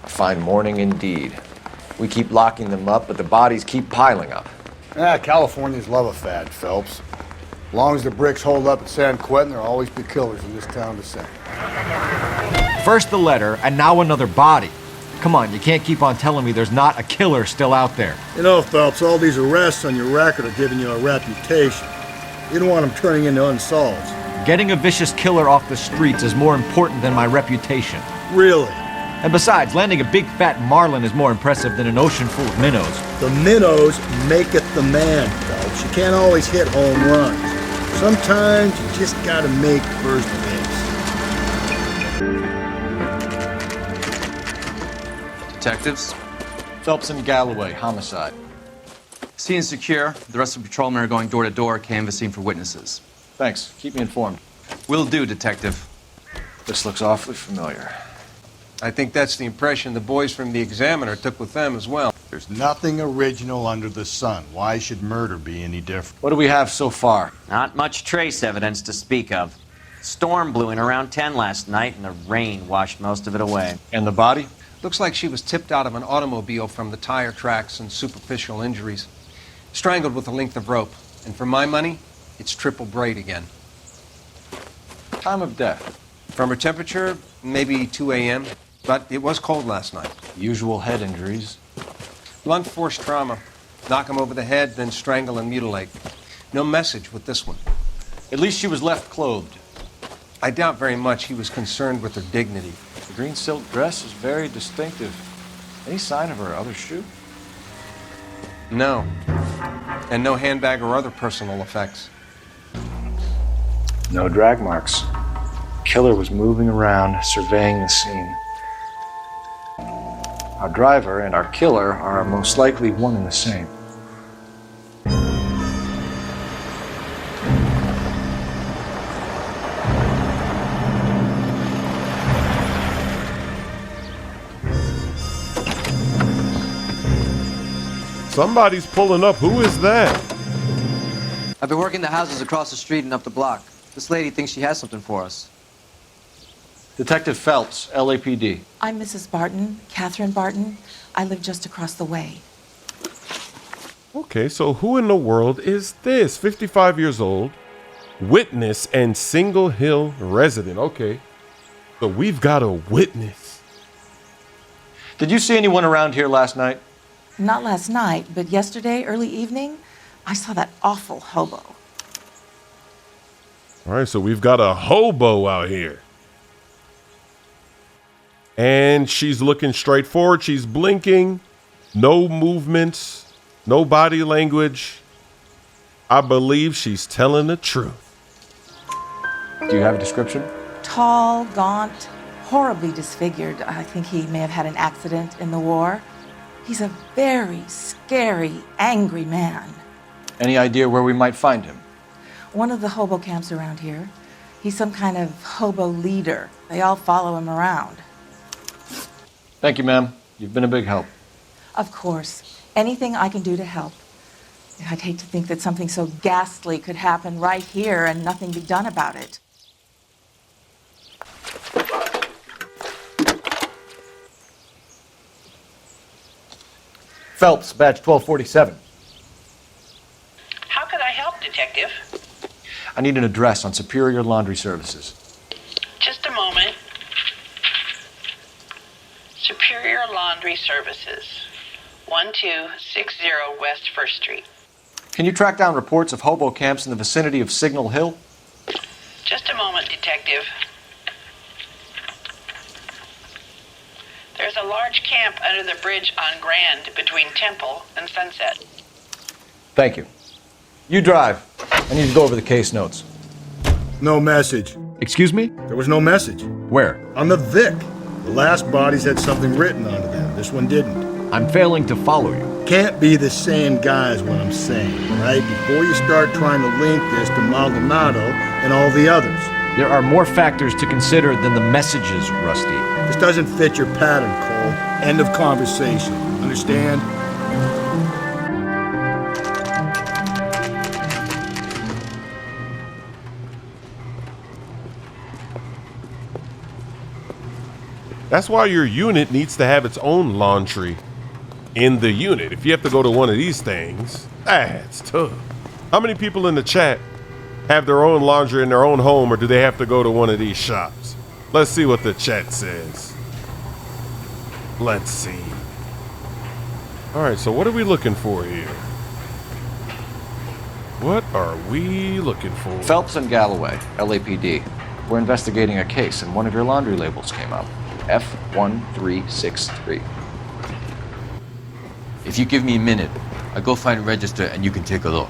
A fine morning indeed. We keep locking them up, but the bodies keep piling up. Californians love a fad, Phelps. As long as the bricks hold up at San Quentin, there'll always be killers in this town to sing. First the letter, and now another body. Come on, you can't keep on telling me there's not a killer still out there. You know, Phelps, all these arrests on your record are giving you a reputation. You don't want them turning into unsolveds. Getting a vicious killer off the streets is more important than my reputation. Really? And besides, landing a big fat marlin is more impressive than an ocean full of minnows. The minnows maketh the man, Phelps. You can't always hit home runs. Sometimes you just gotta make first base. Detectives? Phelps and Galloway, homicide. Scene is secure. The rest of the patrolmen are going door to door, canvassing for witnesses. Thanks. Keep me informed. Will do, Detective. This looks awfully familiar. I think that's the impression the boys from the Examiner took with them as well. There's nothing original under the sun. Why should murder be any different? What do we have so far? Not much trace evidence to speak of. Storm blew in around 10 last night, and the rain washed most of it away. And the body? Looks like she was tipped out of an automobile from the tire tracks and superficial injuries. Strangled with a length of rope. And for my money, it's triple braid again. Time of death? From her temperature, maybe 2 a.m., but it was cold last night. Usual head injuries. Blunt force trauma. Knock him over the head, then strangle and mutilate. No message with this one. At least she was left clothed. I doubt very much he was concerned with her dignity. The green silk dress is very distinctive. Any sign of her other shoe? No. And no handbag or other personal effects. No drag marks. Killer was moving around, surveying the scene. Our driver and our killer are most likely one and the same. Somebody's pulling up. Who is that? I've been working the houses across the street and up the block. This lady thinks she has something for us. Detective Phelps, LAPD. I'm Mrs. Barton, Catherine Barton. I live just across the way. Okay, so who in the world is this? 55 years old, witness and Single Hill resident. Okay, so we've got a witness. Did you see anyone around here last night? Not last night, but yesterday, early evening, I saw that awful hobo. All right, so we've got a hobo out here. And she's looking straight forward. She's blinking. No movements. No body language. I believe she's telling the truth. Do you have a description? Tall, gaunt, horribly disfigured. I think he may have had an accident in the war. He's a very scary, angry man. Any idea where we might find him? One of the hobo camps around here. He's some kind of hobo leader. They all follow him around. Thank you, ma'am. You've been a big help. Of course. Anything I can do to help. I'd hate to think that something so ghastly could happen right here and nothing be done about it. Phelps, badge 1247. How could I help, Detective? I need an address on Superior Laundry Services. Just a moment. Superior Laundry Services, 1260 West 1st Street. Can you track down reports of hobo camps in the vicinity of Signal Hill? Just a moment, Detective. There's a large camp under the bridge on Grand between Temple and Sunset. Thank you. You drive. I need to go over the case notes. No message. Excuse me? There was no message. Where? On the Vic. The last bodies had something written onto them. This one didn't. I'm failing to follow you. Can't be the same guy is what I'm saying, right? Before you start trying to link this to Maldonado and all the others. There are more factors to consider than the messages, Rusty. This doesn't fit your pattern, Cole. End of conversation. Understand? That's why your unit needs to have its own laundry in the unit. If you have to go to one of these things, that's tough. How many people in the chat have their own laundry in their own home, or do they have to go to one of these shops? Let's see what the chat says. Let's see. All right, so what are we looking for here? What are we looking for? Phelps and Galloway, LAPD. We're investigating a case, and one of your laundry labels came up. F1363. If you give me a minute, I'll go find a register and you can take a look.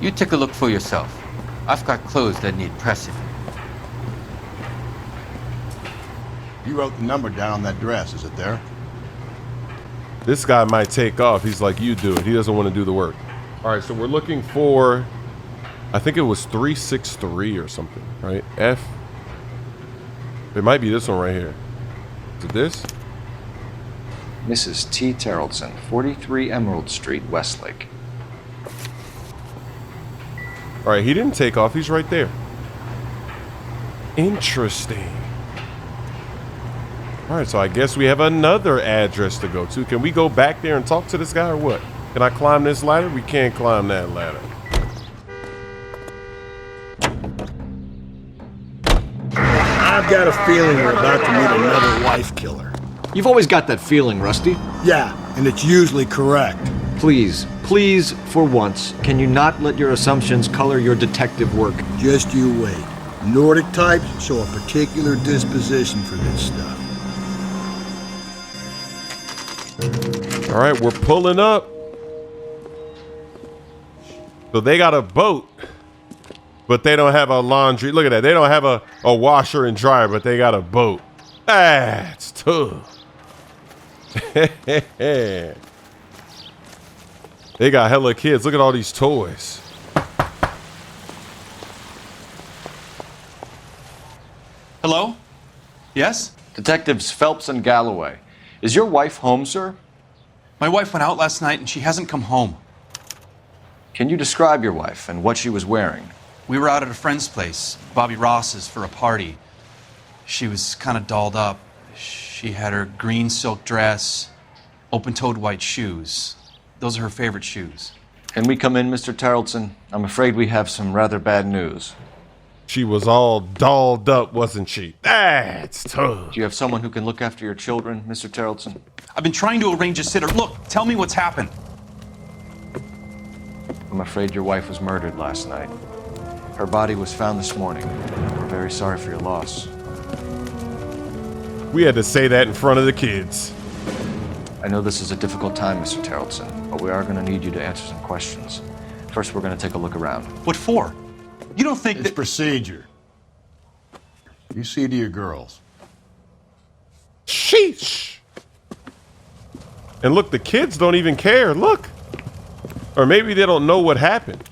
You take a look for yourself. I've got clothes that need pressing. You wrote the number down on that dress, is it there? This guy might take off. He's like, you do it. He doesn't want to do the work. All right, so we're looking for, I think it was 363 or something, right? F. It might be this one right here. Is it this? Mrs. T. Terrellson, 43 Emerald Street, Westlake. All right, he didn't take off. He's right there. Interesting. All right, so I guess we have another address to go to. Can we go back there and talk to this guy or what? Can I climb this ladder? We can't climb that ladder. I've got a feeling we're about to meet another wife killer. You've always got that feeling, Rusty. Yeah, and it's usually correct. Please, please, for once, can you not let your assumptions color your detective work? Just you wait. Nordic types show a particular disposition for this stuff. All right, we're pulling up. So they got a boat, but they don't have a laundry. Look at that. They don't have a washer and dryer, but they got a boat. That's tough. They got hella kids. Look at all these toys. Hello? Yes? Detectives Phelps and Galloway. Is your wife home, sir? My wife went out last night and she hasn't come home. Can you describe your wife and what she was wearing? We were out at a friend's place, Bobby Ross's, for a party. She was kind of dolled up. She had her green silk dress, open-toed white shoes. Those are her favorite shoes. Can we come in, Mr. Terrellson? I'm afraid we have some rather bad news. She was all dolled up, wasn't she? That's tough. Do you have someone who can look after your children, Mr. Terrellson? I've been trying to arrange a sitter. Look, tell me what's happened. I'm afraid your wife was murdered last night. Her body was found this morning. We're very sorry for your loss. We had to say that in front of the kids. I know this is a difficult time, Mr. Terrellson, but we are going to need you to answer some questions. First, we're going to take a look around. What for? You don't think It's procedure. You see to your girls. Sheesh. And look, the kids don't even care. Look. Or maybe they don't know what happened.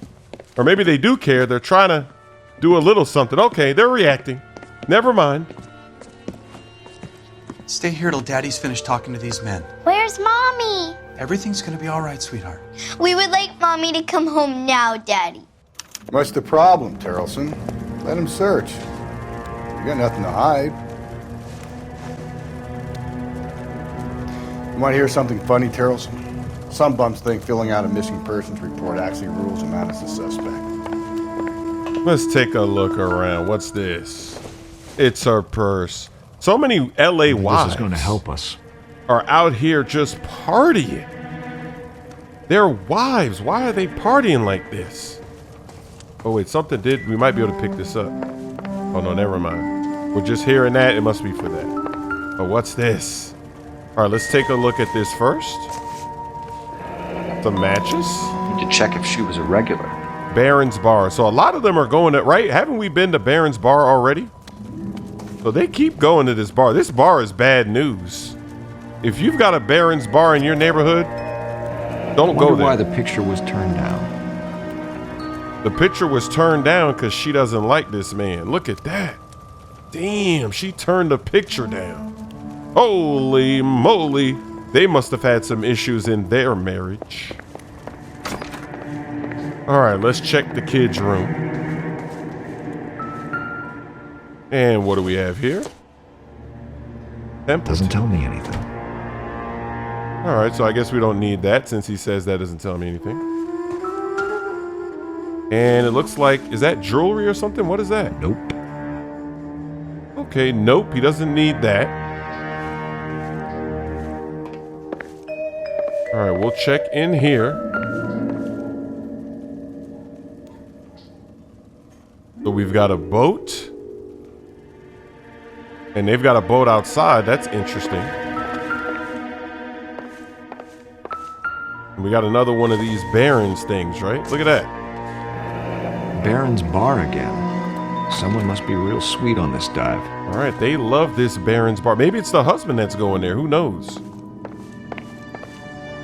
Or maybe they do care. They're trying to do a little something. Okay, they're reacting. Never mind. Stay here till Daddy's finished talking to these men. Where's Mommy? Everything's gonna be all right, sweetheart. We would like Mommy to come home now, Daddy. What's the problem, Terrellson? Let him search. You got nothing to hide. You want to hear something funny, Terrellson? Some bums think filling out a missing persons report actually rules him out as a suspect. Let's take a look around. What's this? It's her purse. So many LA wives This is going to help us. are out here just partying. They're wives. Why are they partying like this? Oh, wait, something did. We might be able to pick this up. Oh, no, never mind. We're just hearing that. It must be for that. Oh, what's this? All right, let's take a look at this first. The matches. Need to check if she was a regular. Barron's Bar. So a lot of them are going to, right? Haven't we been to Barron's Bar already? So they keep going to this bar. This bar is bad news. If you've got a Barron's Bar in your neighborhood, don't go there. Why the picture was turned down? The picture was turned down because she doesn't like this man. Look at that. Damn, she turned the picture down. Holy moly. They must have had some issues in their marriage. All right, let's check the kids' room. And what do we have here? Doesn't tell me anything. All right, so I guess we don't need that since he says that doesn't tell me anything. And it looks like, is that jewelry or something? What is that? Nope. Okay, nope, he doesn't need that. All right, we'll check in here. So we've got a boat. And they've got a boat outside. That's interesting. And we got another one of these Barons things, right? Look at that. Baron's bar again. Someone must be real sweet on this dive. All right, they love this Baron's bar. Maybe it's the husband that's going there. Who knows?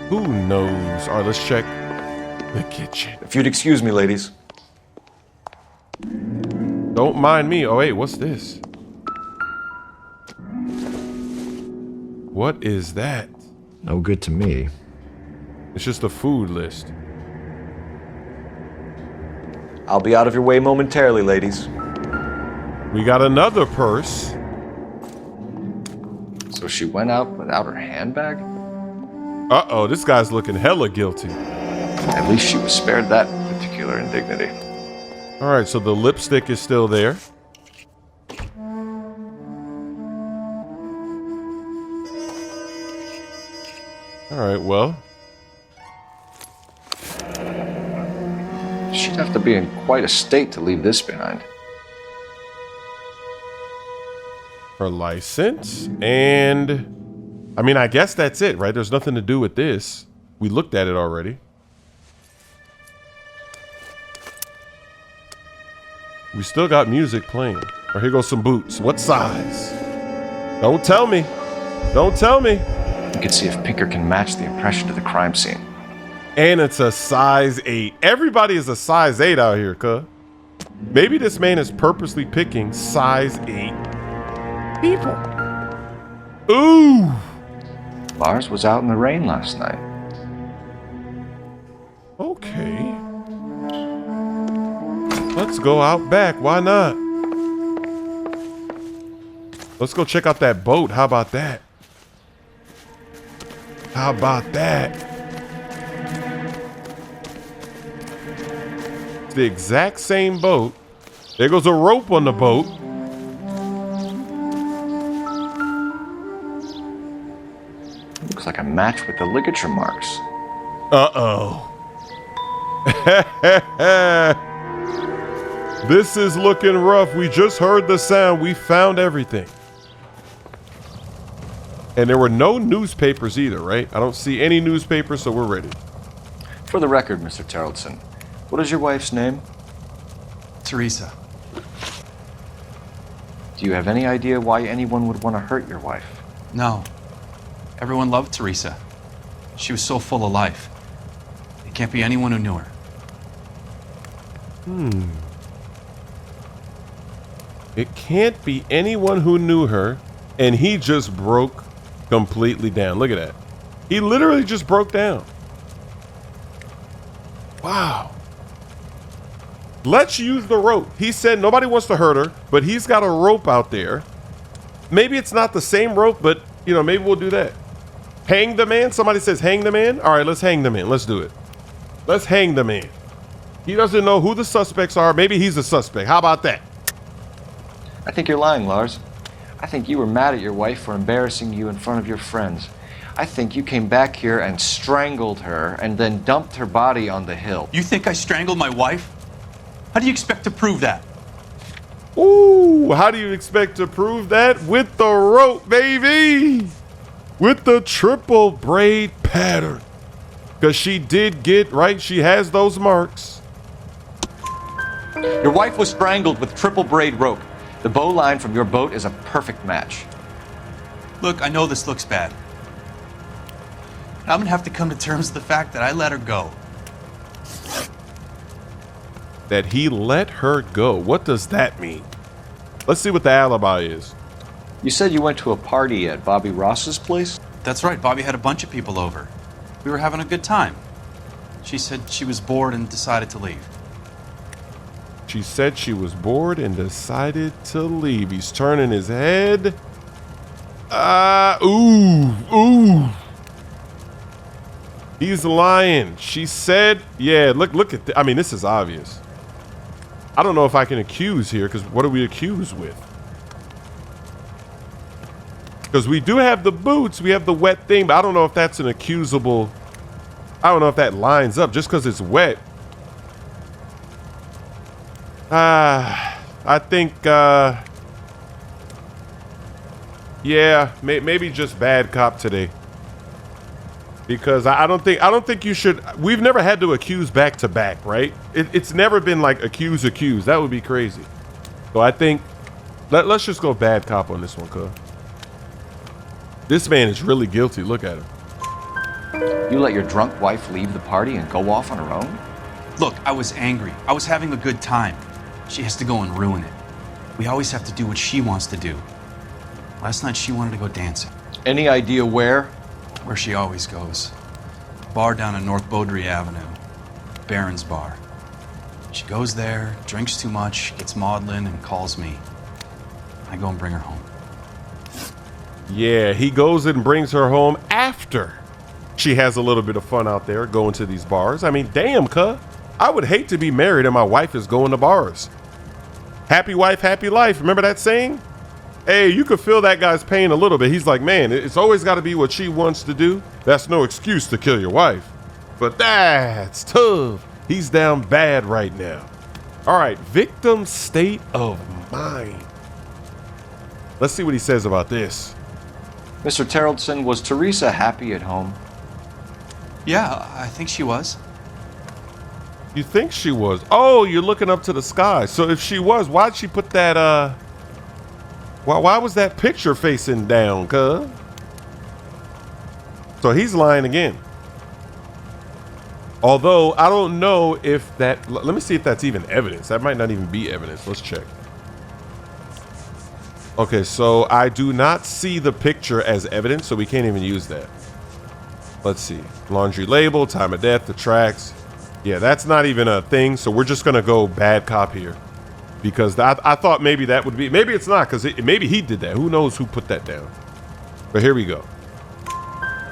Who knows? All right, let's check the kitchen. If you'd excuse me, ladies. Don't mind me. Oh, wait, what's this? What is that? No good to me. It's just a food list. I'll be out of your way momentarily, ladies. We got another purse. So she went out without her handbag? Uh-oh, this guy's looking hella guilty. At least she was spared that particular indignity. All right, so the lipstick is still there. All right, well. She'd have to be in quite a state to leave this behind. Her license, and I mean, I guess that's it, right? There's nothing to do with this. We looked at it already. We still got music playing. Or here goes some boots. What size? Don't tell me. Don't tell me. You can see if Pinker can match the impression to the crime scene. And it's a size 8. Everybody is a size 8 out here, cuh. Maybe this man is purposely picking size 8 people. Ooh. Lars was out in the rain last night. Okay. Let's go out back. Why not? Let's go check out that boat. How about that? How about that? It's the exact same boat. There goes a rope on the boat. Looks like a match with the ligature marks. Uh-oh. This is looking rough. We just heard the sound. We found everything. And there were no newspapers either, right? I don't see any newspapers, so we're ready. For the record, Mr. Terrellson, what is your wife's name? Teresa. Do you have any idea why anyone would want to hurt your wife? No. Everyone loved Teresa. She was so full of life. It can't be anyone who knew her. It can't be anyone who knew her, and he just broke completely down. Look at that. He literally just broke down. Wow. Let's use the rope. He said nobody wants to hurt her, but he's got a rope out there. Maybe it's not the same rope, but, you know, maybe we'll do that. Hang the man? Somebody says hang the man? All right, let's hang the man. Let's do it. Let's hang the man. He doesn't know who the suspects are. Maybe he's a suspect. How about that? I think you're lying, Lars. I think you were mad at your wife for embarrassing you in front of your friends. I think you came back here and strangled her and then dumped her body on the hill. You think I strangled my wife? How do you expect to prove that? Ooh, how do you expect to prove that? With the rope, baby. With the triple braid pattern. Because she did get, right, she has those marks. Your wife was strangled with triple braid rope. The bow line from your boat is a perfect match. Look, I know this looks bad. I'm gonna have to come to terms with the fact that I let her go. That he let her go. What does that mean? Let's see what the alibi is. You said you went to a party at Bobby Ross's place? That's right, Bobby had a bunch of people over. We were having a good time. She said she was bored and decided to leave. She said she was bored and decided to leave. He's turning his head. Ooh. He's lying. She said, yeah, look at I mean, this is obvious. I don't know if I can accuse here, because what are we accused with? Because we do have the boots, we have the wet thing, but I don't know if that's an accusable. I don't know if that lines up just because it's wet. I think, yeah, maybe just bad cop today. Because I don't think you should. We've never had to accuse back to back, right? It's never been like accuse. That would be crazy. So I think let's just go bad cop on this one, cuz. This man is really guilty. Look at him. You let your drunk wife leave the party and go off on her own? Look, I was angry. I was having a good time. She has to go and ruin it. We always have to do what she wants to do. Last night she wanted to go dancing. Any idea where? Where she always goes. Bar down on North Beaudry Avenue. Baron's Bar. She goes there, drinks too much, gets maudlin, and calls me. I go and bring her home. Yeah, he goes and brings her home after she has a little bit of fun out there going to these bars. I mean, damn, cuh. I would hate to be married and my wife is going to bars. Happy wife, happy life. Remember that saying? Hey, you could feel that guy's pain a little bit. He's like, man, it's always got to be what she wants to do. That's no excuse to kill your wife. But that's tough. He's down bad right now. All right, victim's state of mind. Let's see what he says about this. Mr. Terrellson, was Teresa happy at home? Yeah, I think she was. You think she was? Oh, you're looking up to the sky. So if she was, why'd she put that, why was that picture facing down, cuz? So he's lying again. Although, I don't know if that... Let me see if that's even evidence. That might not even be evidence. Let's check. Okay, so I do not see the picture as evidence, so we can't even use that. Let's see. Laundry label, time of death, the tracks. Yeah, that's not even a thing, so we're just going to go bad cop here. Because I thought maybe that would be... Maybe it's not, because maybe he did that. Who knows who put that down? But here we go.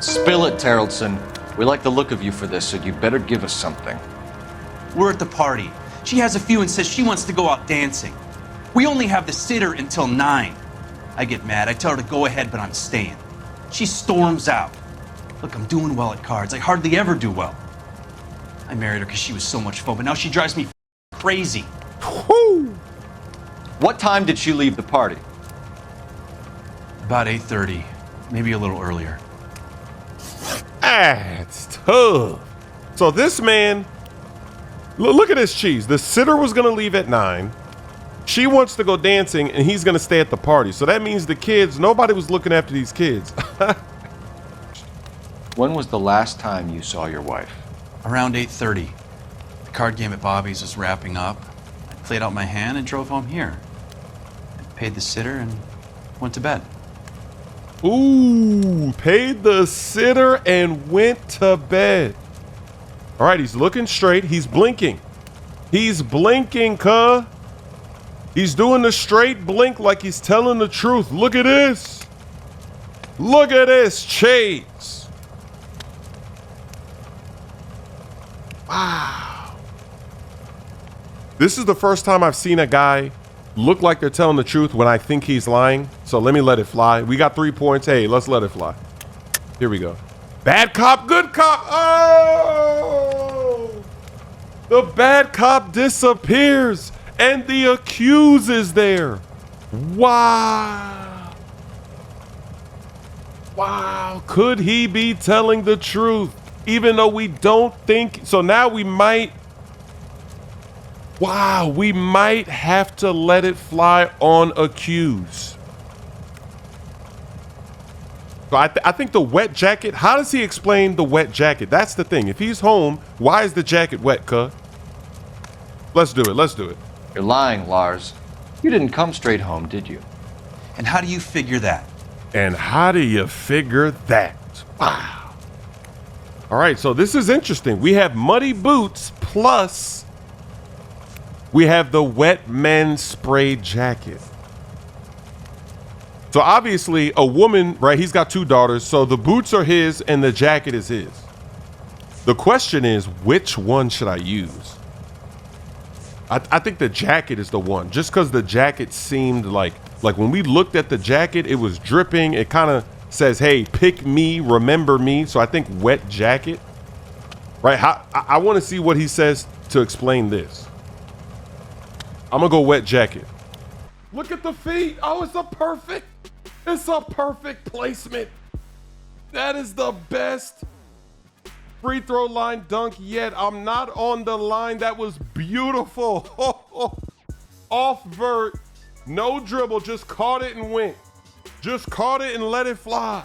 Spill it, Terrellson. We like the look of you for this, so you better give us something. We're at the party. She has a few and says she wants to go out dancing. We only have the sitter until 9. I get mad. I tell her to go ahead, but I'm staying. She storms out. Look, I'm doing well at cards. I hardly ever do well. I married her because she was so much fun, but now she drives me crazy. Woo! What time did she leave the party? About 8:30, maybe a little earlier. That's tough. So this man, look at this cheese. The sitter was going to leave at 9. She wants to go dancing and he's going to stay at the party. So that means the kids, nobody was looking after these kids. When was the last time you saw your wife? Around 8:30. The card game at Bobby's was wrapping up. I played out my hand and drove home here. I paid the sitter and went to bed. Ooh, paid the sitter and went to bed. All right, he's looking straight. He's blinking. He's blinking, cuh. He's doing the straight blink like he's telling the truth. Look at this. Look at this, Chase. Wow. This is the first time I've seen a guy look like they're telling the truth when I think he's lying. So let me let it fly. We got 3 points. Hey, let's let it fly. Here we go. Bad cop, good cop. Oh! The bad cop disappears and the accused is there. Wow. Wow. Could he be telling the truth? Even though we don't think. So now we might. Wow, we might have to let it fly on accused. So I think the wet jacket, how does he explain the wet jacket? That's the thing. If he's home, why is the jacket wet, cuh? Let's do it. Let's do it. You're lying, Lars. You didn't come straight home, did you? And how do you figure that? And how do you figure that? Wow. All right, so this is interesting. We have muddy boots plus we have the wet men spray jacket. So obviously a woman, right? He's got 2 daughters. So the boots are his and the jacket is his. The question is, which one should I use? I think the jacket is the one, just because the jacket seemed like when we looked at the jacket, it was dripping. It kind of says, hey, pick me, remember me. So I think wet jacket, right? I want to see what he says to explain this. I'm gonna go wet jacket. Look at the feet. Oh, it's a perfect placement. That is the best free throw line dunk yet. I'm not on the line. That was beautiful. Off vert, no dribble, just caught it and went. Just caught it and let it fly.